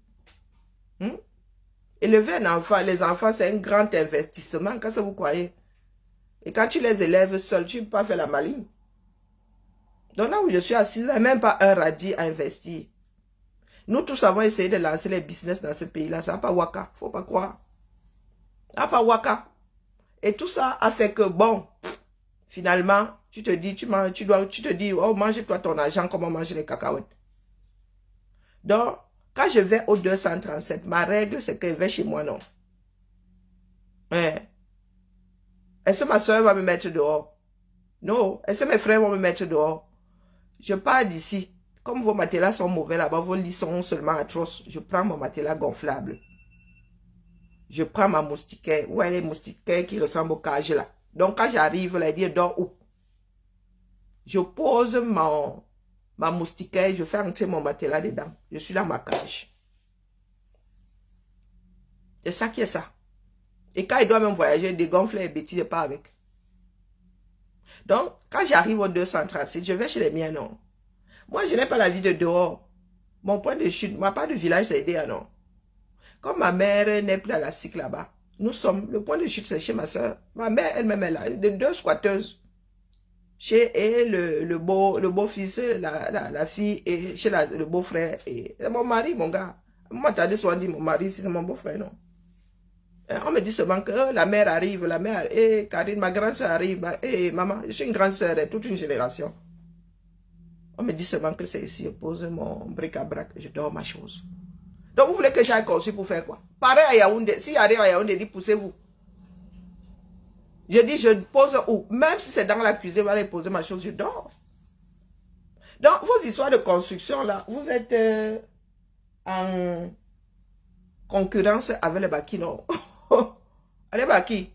Élever un enfant, les enfants, c'est un grand investissement. Qu'est-ce que vous croyez? Et quand tu les élèves seuls, tu ne peux pas faire la maligne. Donc là où je suis assise, il n'y a même pas un radis à investir. Nous tous avons essayé de lancer les business dans ce pays-là. Ça n'a pas waka. Faut pas croire. Ça n'a pas waka. Et tout ça a fait que, bon, finalement, tu te dis, oh, mange-toi ton argent comme on mange les cacahuètes. Donc, quand je vais au 237, ma règle, c'est que je vais chez moi, non. Est-ce que ma soeur va me mettre dehors? Non. Est-ce que mes frères vont me mettre dehors? Je pars d'ici. Comme vos matelas sont mauvais là-bas, vos lits sont seulement atroces. Je prends mon matelas gonflable. Je prends ma moustiquaire. Où est les moustiquaires qui ressemblent au cage là? Donc, quand j'arrive, là, il dit, dors où? Je pose ma moustiquaire, je fais entrer mon matelas dedans. Je suis dans ma cage. C'est ça qui est ça. Et quand il doit même voyager, dégonfler les bêtises, pas avec. Donc, quand j'arrive au 236, je vais chez les miens, non. Moi, je n'ai pas la vie de dehors. Mon point de chute, ma part de village, c'est aider, non. Comme ma mère n'est plus à la cycle là-bas, le point de chute, c'est chez ma soeur. Ma mère, elle-même, est là, de 2 squatteuses. Chez le beau-fils, la fille, et chez le beau-frère. Et mon mari, mon gars. Moi, t'as souvent dit, mon mari, c'est mon beau-frère, non. On me dit seulement que la mère arrive, et Karine, ma grande soeur arrive, et maman, je suis une grande soeur de toute une génération. On me dit seulement que c'est ici, je pose mon bric-à-brac, je dors ma chose. Donc vous voulez que j'aille construire pour faire quoi? Pareil à Yaoundé, si arrive à Yaoundé, dit poussez-vous. Je dis, je pose où? Même si c'est dans la cuisine, vous allez poser ma chose, je dors. Donc vos histoires de construction là, vous êtes en concurrence avec les Baki, non? Allez Baki.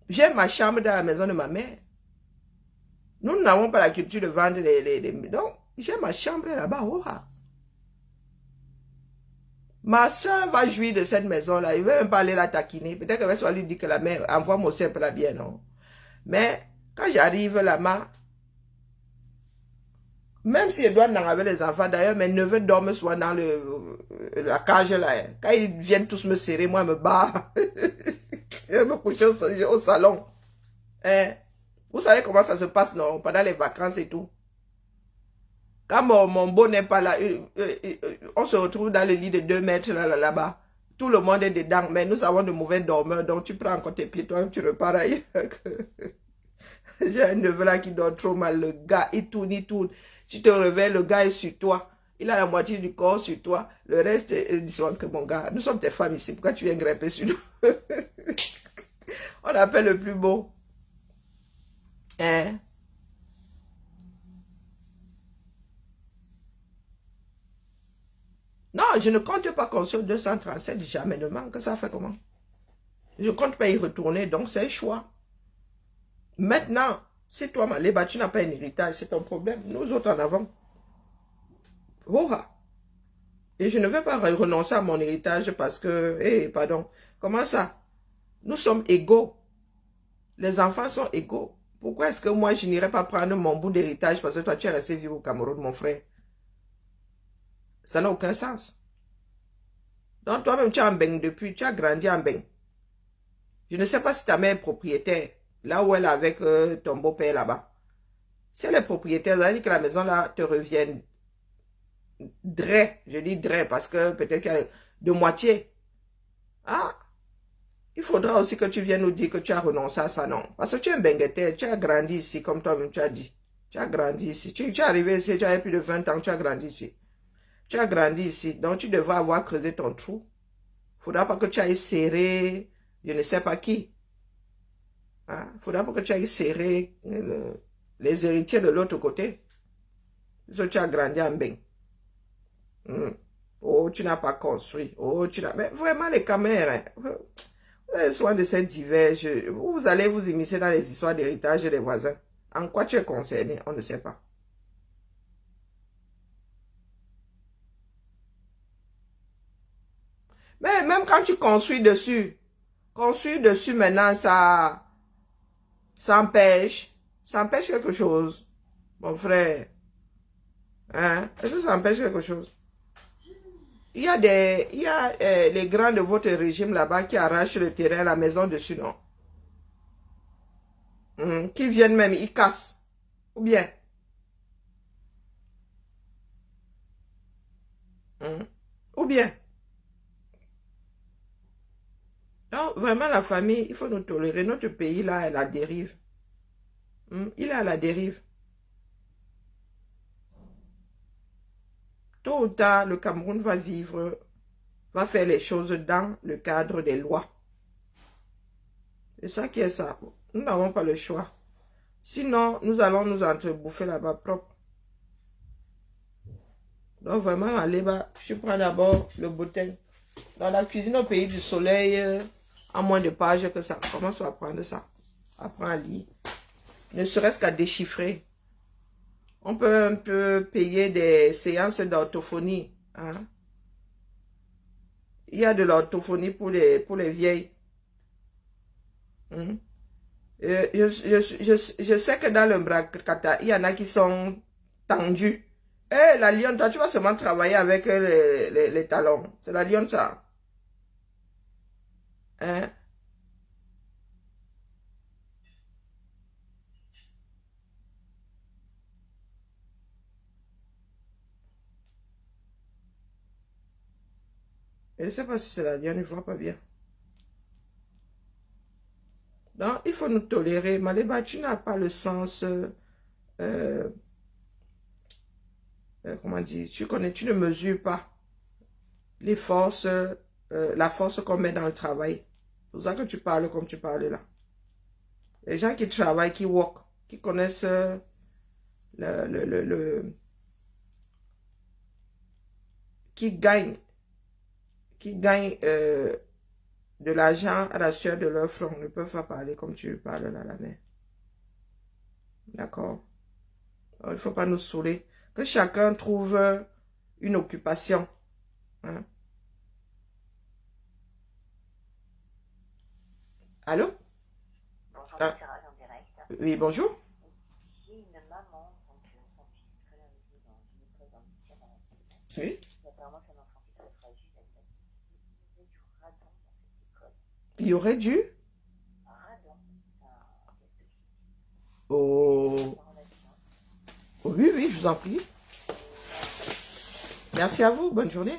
J'ai ma chambre dans la maison de ma mère. Nous n'avons pas la culture de vendre les... Donc, j'ai ma chambre là-bas. Ma soeur va jouir de cette maison-là. Il ne veut même pas aller la taquiner. Peut-être qu'elle va soit lui dire que la mère envoie-moi aussi un peu la bien, non? Mais quand j'arrive là-bas, même si je dois en avec les enfants, d'ailleurs, mes neveux dorment souvent dans la cage là. Quand ils viennent tous me serrer, moi, je me bats. Je me couche au salon. Vous savez comment ça se passe, non? Pendant les vacances et tout. Quand mon beau n'est pas là, on se retrouve dans le lit de 2 mètres là-bas. Tout le monde est dedans, mais nous avons de mauvais dormeurs, donc tu prends encore tes pieds, toi, tu repars ailleurs. J'ai un neveu là qui dort trop mal, le gars, il tourne. Tu te réveilles, le gars est sur toi. Il a la moitié du corps sur toi. Le reste, il dit que mon gars, nous sommes tes femmes ici, pourquoi tu viens grimper sur nous? On appelle le plus beau. Hein? Non, je ne compte pas construire 237, jamais ne manque. Ça fait comment? Je ne compte pas y retourner, donc c'est un choix. Maintenant, si toi, Maléba, tu n'as pas un héritage, c'est ton problème. Nous autres en avons. Et je ne vais pas renoncer à mon héritage parce que, pardon, comment ça? Nous sommes égaux. Les enfants sont égaux. Pourquoi est-ce que moi, je n'irai pas prendre mon bout d'héritage parce que toi, tu es resté vivre au Cameroun, mon frère? Ça n'a aucun sens. Donc, toi-même, tu es en Beng depuis, tu as grandi en Beng. Je ne sais pas si ta mère est propriétaire, là où elle est avec ton beau-père là-bas. Si elle est propriétaire, ça veut dire que la maison là te revienne je dis parce que peut-être qu'elle est de moitié. Ah, il faudra aussi que tu viennes nous dire que tu as renoncé à ça, non? Parce que tu es un bengueteur, tu as grandi ici, comme toi-même tu as dit. Tu as grandi ici. Tu es arrivé ici, tu as plus de 20 ans, tu as grandi ici. Tu as grandi ici, donc tu devrais avoir creusé ton trou. Il ne faudra pas que tu ailles serrer, je ne sais pas qui. Il ne faudra pas que tu ailles serrer les héritiers de l'autre côté. Parce que tu as grandi en bain. Oh, tu n'as pas construit. Oh, tu n'as... Mais vraiment, les caméras, vous avez soin de ces divers. Vous allez vous immiscer dans les histoires d'héritage des voisins. En quoi tu es concerné? On ne sait pas. Mais même quand tu construis dessus maintenant, ça empêche quelque chose, mon frère. Hein? Est-ce que ça empêche quelque chose? Il y a les grands de votre régime là-bas qui arrachent le terrain, la maison dessus, non? Qui viennent même, ils cassent. Ou bien? Ou bien? Non, vraiment, la famille, il faut nous tolérer. Notre pays, là, est à la dérive. Il est à la dérive. Tôt ou tard, le Cameroun va faire les choses dans le cadre des lois. C'est ça qui est ça. Nous n'avons pas le choix. Sinon, nous allons nous entrebouffer là-bas propre. Donc vraiment, allez, je prends d'abord le bouteille. Dans la cuisine au pays du soleil, en moins de pages que ça. Commence par apprendre ça. Apprends à lire. Ne serait-ce qu'à déchiffrer. On peut un peu payer des séances d'orthophonie. Hein? Il y a de l'orthophonie pour les vieilles. Hein? Je sais que dans le Mbrakata, il y en a qui sont tendus. Eh, la lionne, toi, tu vas seulement travailler avec les talons. C'est la lionne, ça. Hein? Je ne sais pas si c'est la lionne, je ne vois pas bien. Donc, il faut nous tolérer. Maléba, tu n'as pas le sens... comment dire? Tu connais, tu ne mesures pas les forces, la force qu'on met dans le travail. C'est pour ça que tu parles comme tu parles là. Les gens qui travaillent, qui work, qui connaissent qui gagnent de l'argent à la sueur de leur front ne peuvent pas parler comme tu parles là, la mère. D'accord? Il ne faut pas nous saouler. Que chacun trouve une occupation. Hein? Allô? Bonjour, Ah, Sarah, en direct. oui, bonjour. J'ai une maman, donc son fils très investi dans une école dans le 10e arrondissement. Oui. Et apparemment, c'est un enfant qui est très fragile. Il y a du radon dans cette école. Il y aurait dû... Radon, c'est un test clinique. Oh. En relation. Oh, oui, oui, je vous en prie. Merci à vous. Bonne journée.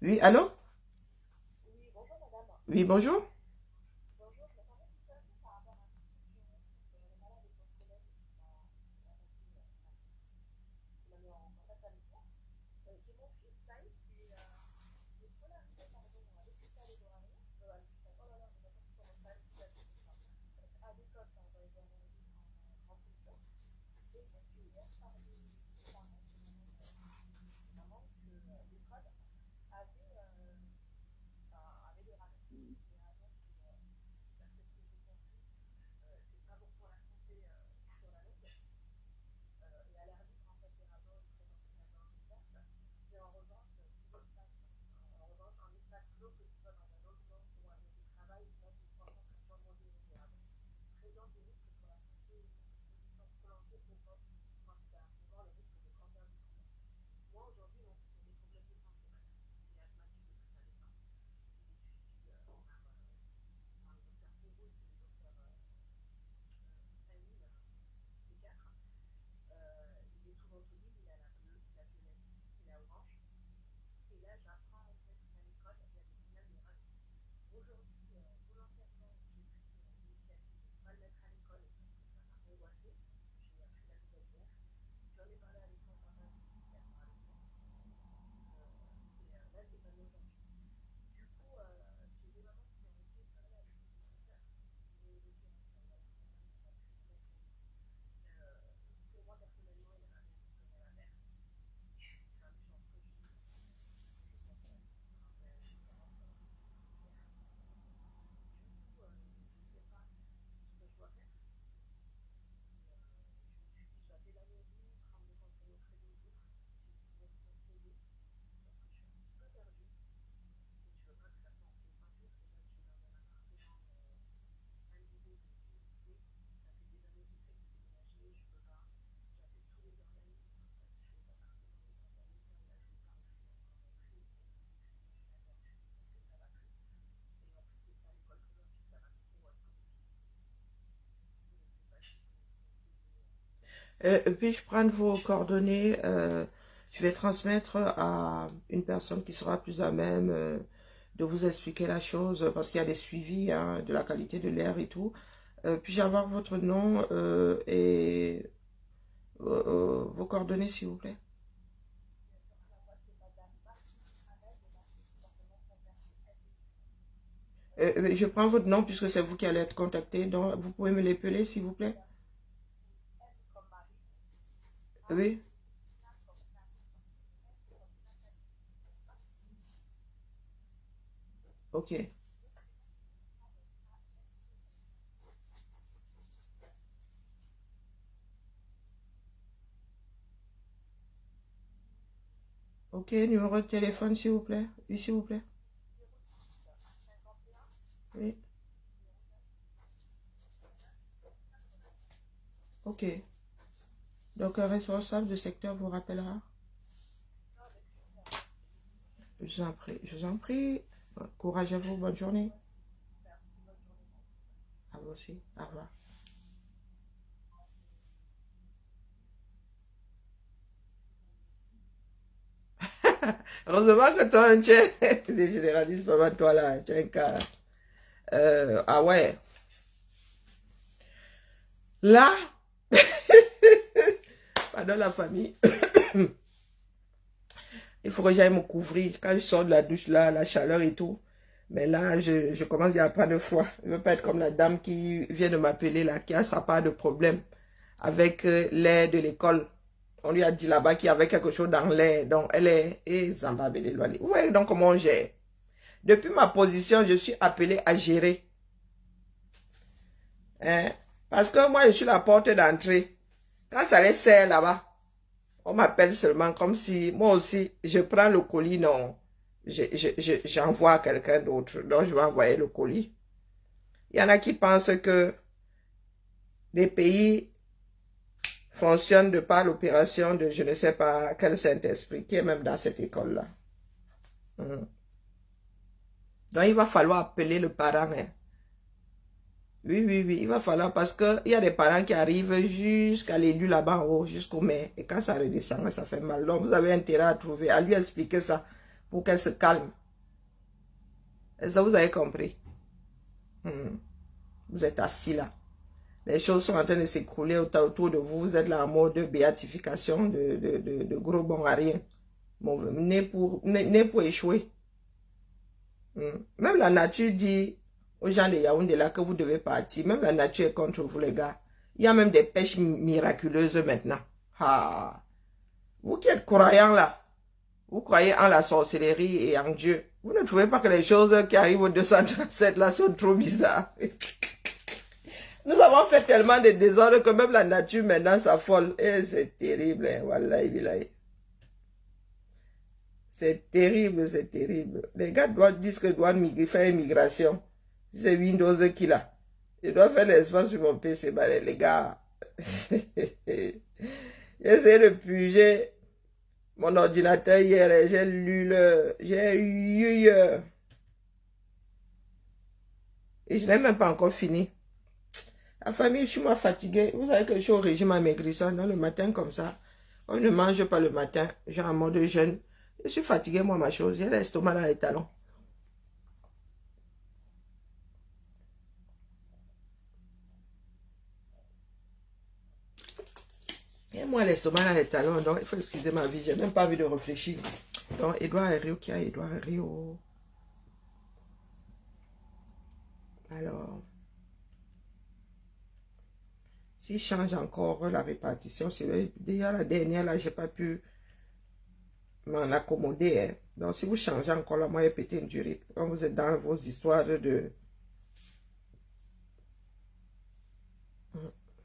Oui, allô? Oui, bonjour madame. Oui, bonjour. Bonjour, je me permets de vous appeler par rapport à une question. Le malade de votre collègue qui m'a mis en contact avec moi. J'ai mon fils, Saïd, qui est scolarisé à l'hôpital de Rouen. Oh là là, je ne sais pas comment ça à l'école, dans les en fonction. Et je suis hier par des parents maman que l'école avait des radons. Des radons qui, d'après ce que j'ai compris, c'est pas bon pour la santé sur la longue. Et à l'arbitre, en fait, les radons, ils présentent une radon verte. Mais en revanche, en espace clos, que ce soit dans un logement ou un lieu de travail, moi, je crois pas que ce soit modéré des radons. Présente des risques pour la santé et une exposition prolongée au vote cancer, souvent le risque de cancer du poumon. Moi, aujourd'hui, mon fils a des problèmes de santé, madame. Il est asthmatique depuis sa naissance. Il est suivi par le docteur Pérou et le docteur Saïd, pédiatre. Il est sous ventoline, il a la bleue, il a violette, il a orange. Et là, j'apprends en fait qu'à l'école, il y a des signaux de radon. Aujourd'hui, volontairement, j'ai pris l'initiative de ne pas le mettre à l'école parce que ça m'a angoissée. J'ai appris la nouvelle hier. J'en ai parlé avec son papa, qui est d'accord avec moi. Et là, c'est pas mieux aujourd'hui. Du coup, j'ai des mamans qui ont essayé de parler avec les professeurs, mais les directeurs, malheureusement, n'ont pas pu mettre pour moi, personnellement, il n'a rien dit à la mère. C'est un méchant truc, je pense que je pense que c'est vraiment hier. Du coup, je ne sais pas ce que je dois faire. Je me suis dit, je vais appeler la mairie, prendre des conseils auprès des autres, si vous pouvez me conseiller, parce que je suis un petit peu perdue. Et je veux pas que ça s'enfile un jour. Déjà que je suis dans un appartement individuel, ça fait des années que j'essaie de déménager, je peux pas. J'appelle tous les organismes, je fais des appartements, les organismes, là je vous parle, je suis encore en crise, parce que ça va plus. Et en plus de ça, l'école primaire, ça va trop être compliqué. Je sais pas si vous pouvez me conseiller. Puis-je prendre vos coordonnées? Je vais transmettre à une personne qui sera plus à même de vous expliquer la chose, parce qu'il y a des suivis hein, de la qualité de l'air et tout. Puis-je avoir votre nom et vos coordonnées, s'il vous plaît? Je prends votre nom puisque c'est vous qui allez être contacté. Donc, vous pouvez me l'épeler, s'il vous plaît? Oui. Ok. Ok, numéro de téléphone, s'il vous plaît. Oui, s'il vous plaît. Oui. Ok. Donc, un responsable de secteur vous rappellera. Je vous en prie. Je vous en prie. Courage à vous. Bonne journée. À vous aussi. Au revoir. Heureusement que toi, tu es des généralistes, maman, toi là, tu es un cas. Ah ouais. Là, pendant la famille, il faut que j'aille me couvrir. Quand je sors de la douche, là, la chaleur et tout. Mais là, je commence à prendre froid. Je ne veux pas être comme la dame qui vient de m'appeler là, qui a sa part de problème avec l'air de l'école. On lui a dit là-bas qu'il y avait quelque chose dans l'air. Donc, elle est... Et Zamba Belelwali. Vous voyez donc comment on gère. Depuis ma position, je suis appelé à gérer. Hein? Parce que moi, je suis la porte d'entrée. Quand ça les sert là-bas, on m'appelle seulement comme si, moi aussi, je prends le colis, non. J'envoie à quelqu'un d'autre. Donc, je vais envoyer le colis. Il y en a qui pensent que les pays fonctionnent de par l'opération de je ne sais pas quel Saint-Esprit qui est même dans cette école-là. Donc, il va falloir appeler le parent. Hein. Oui, oui, oui, il va falloir parce qu'il y a des parents qui arrivent jusqu'à l'élu là-bas en haut, jusqu'au maire. Et quand ça redescend, ça fait mal. Donc, vous avez intérêt à trouver, à lui expliquer ça pour qu'elle se calme. Et ça, vous avez compris. Vous êtes assis là. Les choses sont en train de s'écrouler autour de vous. Vous êtes là en mode béatification de gros bons à rien. Bon, né pour échouer. Même la nature dit aux gens de Yaoundé là que vous devez partir. Même la nature est contre vous, les gars. Il y a même des pêches miraculeuses maintenant. Ah. Vous qui êtes croyants là, vous croyez en la sorcellerie et en Dieu. Vous ne trouvez pas que les choses qui arrivent au 237 là sont trop bizarres. Nous avons fait tellement de désordre que même la nature maintenant s'affole. Et c'est terrible, hein. Wallahi billahi. C'est terrible, c'est terrible. Les gars disent que doivent faire une migration. C'est Windows qui l'a. Je dois faire l'espace sur mon PC, les gars. J'ai essayé de puger mon ordinateur hier et j'ai lu j'ai eu... Et je n'ai même pas encore fini. La famille, je suis moi fatiguée. Vous savez que je suis au régime amaigrissant. Dans le matin comme ça, on ne mange pas le matin. J'ai un mode jeûne. Je suis fatiguée, moi, ma chose. J'ai l'estomac dans les talons. Et moi, l'estomac dans les talons. Donc, il faut excuser ma vie. J'ai même pas envie de réfléchir. Donc, Edouard Herriot, qui a Edouard Herriot. Alors, s'il change encore la répartition, c'est déjà la dernière, là, j'ai pas pu m'en accommoder. Hein. Donc, si vous changez encore, là, moi, j'ai pété une durée. Quand vous êtes dans vos histoires de...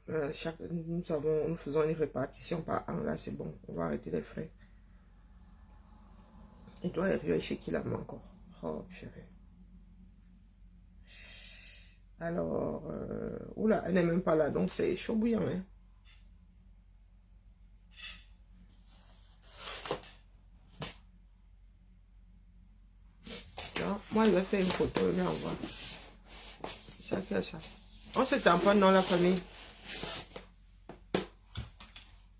nous faisons une répartition par an, là, c'est bon. On va arrêter les frais. Il doit être chez qui, là, encore. Oh, chérie. Alors, oula, elle n'est même pas là, donc c'est chaud bouillant, hein. Non, moi, je vais faire une photo, je vais envoyer. Ça fait ça. On se tamponne dans la famille.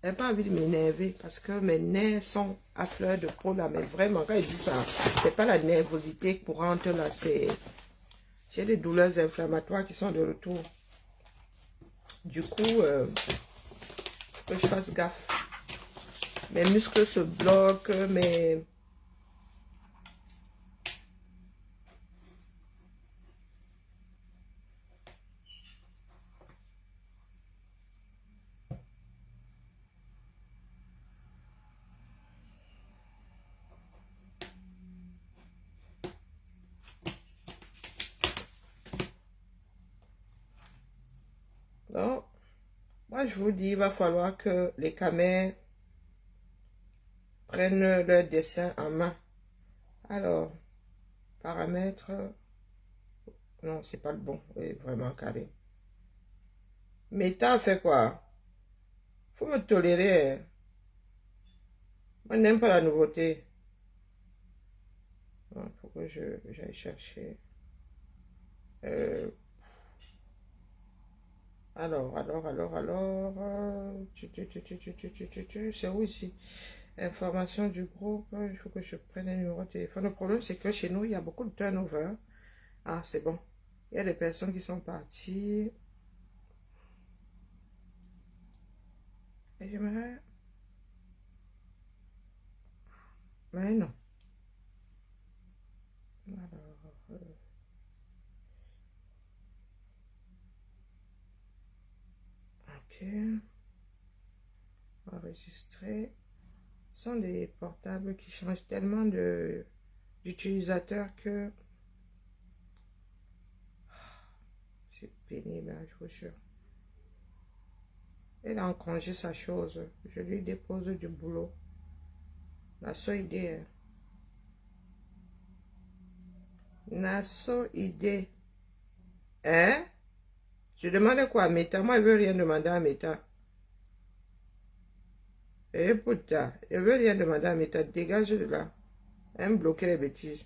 Je n'ai pas envie de m'énerver parce que mes nerfs sont à fleur de peau là, mais vraiment, quand il dit ça, c'est pas la nervosité courante là, c'est... J'ai des douleurs inflammatoires qui sont de retour. Du coup, faut que je fasse gaffe. Mes muscles se bloquent, mes... Moi, je vous dis, il va falloir que les Khmers prennent leur destin en main. Alors, paramètres... Non, c'est pas le bon. Oui, vraiment carré. Meta fait quoi? Faut me tolérer. Hein. Moi, je n'aime pas la nouveauté. Il faut que j'aille chercher. Alors. C'est où ici? Information du groupe. Il faut que je prenne un numéro de téléphone. Le problème, c'est que chez nous, il y a beaucoup de turnover. Ah, c'est bon. Il y a des personnes qui sont parties. Et j'aimerais... Mais non. Alors... Ok. Enregistrer. Ce sont des portables qui changent tellement d'utilisateurs que... C'est pénible, hein, je vous jure. Elle a en congé sa chose. Je lui dépose du boulot. La seule idée. Hein. La seule idée. Hein? Je demande quoi à Meta? Moi, je ne veux rien demander à Meta. Eh putain, je ne veux rien demander à Meta. Dégage de là. Elle me bloquer les bêtises.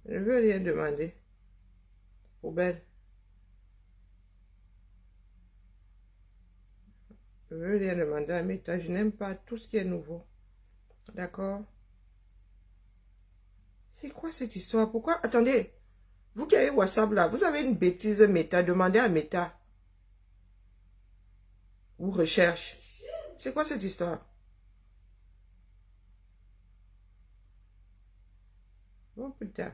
Je ne veux rien demander. Poubelle. Je ne veux rien demander à Meta. Je n'aime pas tout ce qui est nouveau. D'accord? C'est quoi cette histoire? Pourquoi? Attendez. Vous qui avez WhatsApp là, vous avez une bêtise Meta. Demandez à Meta. Ou recherche. C'est quoi cette histoire? Oh putain.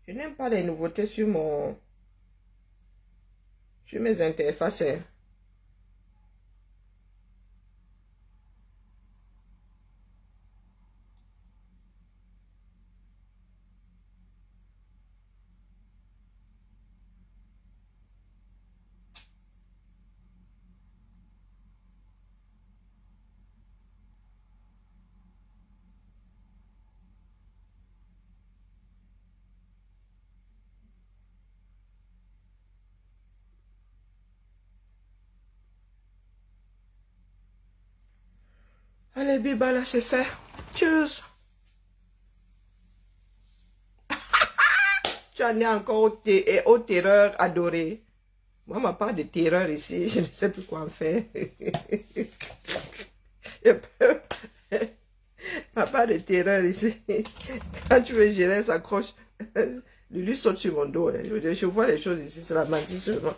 Je n'aime pas les nouveautés sur mes interfaces. Hein. Allez, Biba, là, c'est fait. Tchuss. Tu en es encore aux terreurs adorées. Moi, ma part de terreur ici, je ne sais plus quoi en faire. Ma part de terreur ici. Quand tu veux gérer, s'accroche. Lui saute sur mon dos. Hein. Je vois les choses ici, c'est la magie seulement.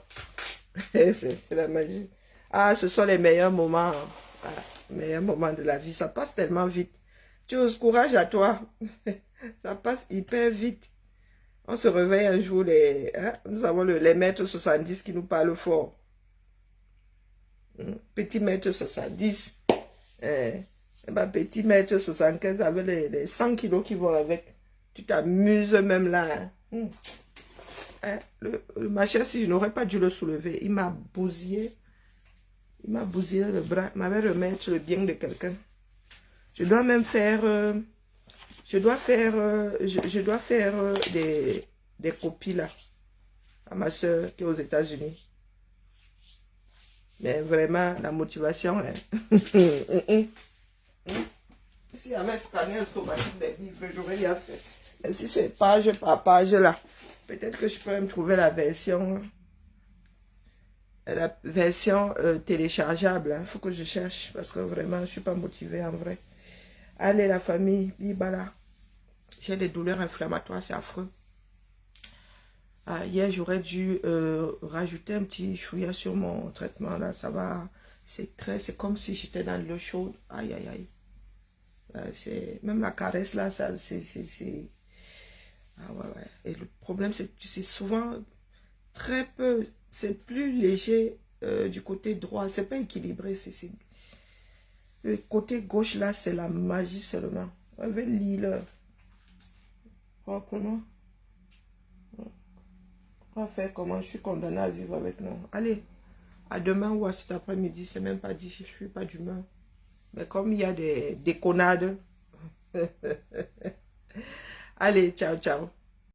C'est la magie. Ah, ce sont les meilleurs moments. Ah, meilleurs moments de la vie. Ça passe tellement vite. Tu oses, courage à toi. Ça passe hyper vite. On se réveille un jour, nous avons les mètres 70 qui nous parlent fort. Petit mètre 70. Petit mètre 75 avec les 100 kilos qui vont avec. Tu t'amuses même là. Le machin, si je n'aurais pas dû le soulever, il m'a bousillé. Il m'a bousillé le bras. Il m'avait remettre le bien de quelqu'un. Je dois même faire... je dois faire des copies là. À ma soeur qui est aux États-Unis. Mais vraiment, la motivation... Hein. Si avec un scanner automatique des livres, j'aurais rien fait. Mais si c'est page par page là, peut-être que je peux me trouver la version téléchargeable. Il faut que je cherche parce que vraiment, je ne suis pas motivée en vrai. Allez la famille, bibala. J'ai des douleurs inflammatoires, c'est affreux. Ah, hier, j'aurais dû rajouter un petit chouïa sur mon traitement là. Ça va, c'est comme si j'étais dans l'eau chaude. Aïe, aïe, aïe. Même la caresse là, ça, c'est... Ah ouais, ouais. Et le problème, c'est que c'est souvent très peu, c'est plus léger du côté droit. C'est pas équilibré. Le côté gauche là, c'est la magie seulement. On veut lire. Oh, comment? On va faire comment? Je suis condamnée à vivre avec nous. Allez, à demain ou à cet après-midi, c'est même pas dit, je suis pas d'humeur. Mais comme il y a des déconnades. Allez, ciao, ciao.